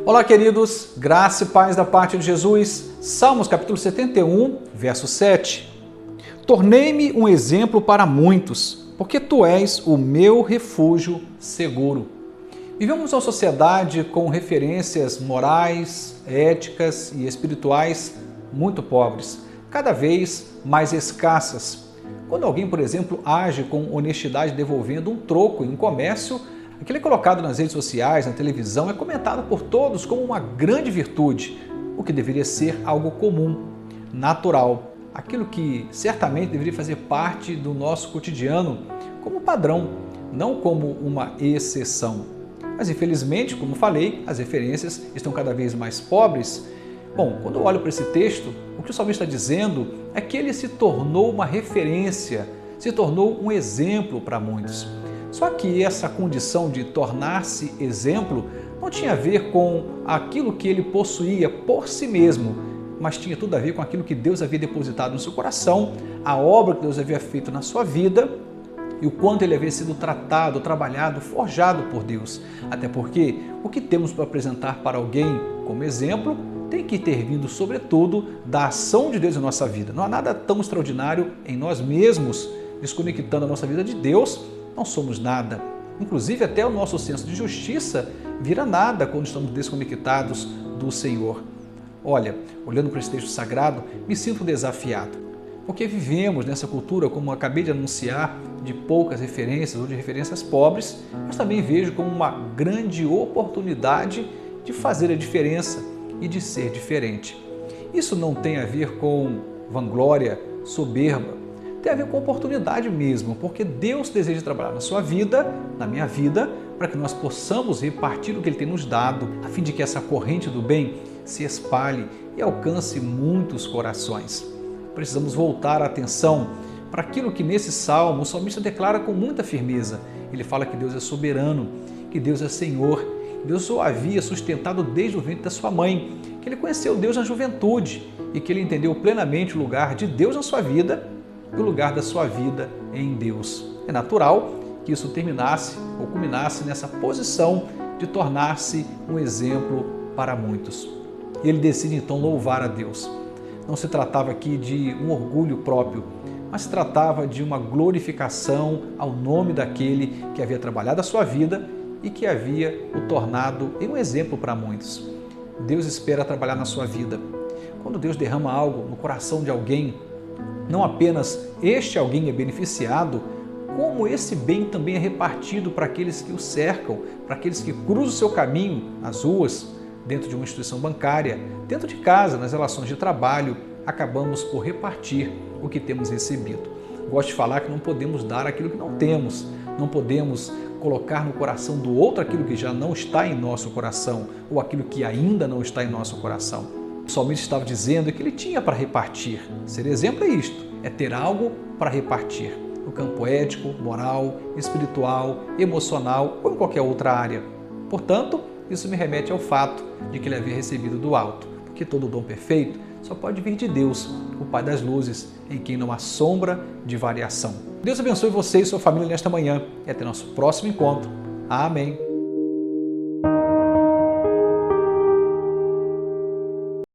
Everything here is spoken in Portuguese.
Olá, queridos, graça e paz da parte de Jesus. Salmos capítulo 71, verso 7. Tornei-me um exemplo para muitos, porque tu és o meu refúgio seguro. Vivemos uma sociedade com referências morais, éticas e espirituais muito pobres, cada vez mais escassas. Quando alguém, por exemplo, age com honestidade devolvendo um troco em um comércio, aquele colocado nas redes sociais, na televisão, é comentado por todos como uma grande virtude, o que deveria ser algo comum, natural, aquilo que certamente deveria fazer parte do nosso cotidiano como padrão, não como uma exceção. Mas infelizmente, como falei, as referências estão cada vez mais pobres. Bom, quando eu olho para esse texto, o que o salmista está dizendo é que ele se tornou uma referência, se tornou um exemplo para muitos. Só que essa condição de tornar-se exemplo não tinha a ver com aquilo que ele possuía por si mesmo, mas tinha tudo a ver com aquilo que Deus havia depositado no seu coração, a obra que Deus havia feito na sua vida e o quanto ele havia sido tratado, trabalhado, forjado por Deus. Até porque o que temos para apresentar para alguém como exemplo tem que ter vindo, sobretudo, da ação de Deus em nossa vida. Não há nada tão extraordinário em nós mesmos, desconectando a nossa vida de Deus. Não somos nada. Inclusive, até o nosso senso de justiça vira nada quando estamos desconectados do Senhor. Olha, olhando para esse texto sagrado, me sinto desafiado, porque vivemos nessa cultura, como eu acabei de anunciar, de poucas referências ou de referências pobres, mas também vejo como uma grande oportunidade de fazer a diferença e de ser diferente. Isso não tem a ver com vanglória, soberba, tem a ver com oportunidade mesmo, porque Deus deseja trabalhar na sua vida, na minha vida, para que nós possamos repartir o que Ele tem nos dado, a fim de que essa corrente do bem se espalhe e alcance muitos corações. Precisamos voltar a atenção para aquilo que nesse salmo o salmista declara com muita firmeza. Ele fala que Deus é soberano, que Deus é Senhor, que Deus o havia sustentado desde o ventre da sua mãe, que ele conheceu Deus na juventude e que ele entendeu plenamente o lugar de Deus na sua vida e o lugar da sua vida em Deus. É natural que isso terminasse ou culminasse nessa posição de tornar-se um exemplo para muitos. E ele decide então louvar a Deus. Não se tratava aqui de um orgulho próprio, mas se tratava de uma glorificação ao nome daquele que havia trabalhado a sua vida e que havia o tornado em um exemplo para muitos. Deus espera trabalhar na sua vida. Quando Deus derrama algo no coração de alguém, não apenas este alguém é beneficiado, como esse bem também é repartido para aqueles que o cercam, para aqueles que cruzam o seu caminho nas ruas, dentro de uma instituição bancária, dentro de casa, nas relações de trabalho, acabamos por repartir o que temos recebido. Gosto de falar que não podemos dar aquilo que não temos, não podemos colocar no coração do outro aquilo que já não está em nosso coração ou aquilo que ainda não está em nosso coração. O salmista estava dizendo que ele tinha para repartir. Ser exemplo é isto, é ter algo para repartir, no campo ético, moral, espiritual, emocional ou em qualquer outra área. Portanto, isso me remete ao fato de que ele havia recebido do alto, porque todo dom perfeito só pode vir de Deus, o Pai das luzes, em quem não há sombra de variação. Deus abençoe você e sua família nesta manhã e até nosso próximo encontro. Amém.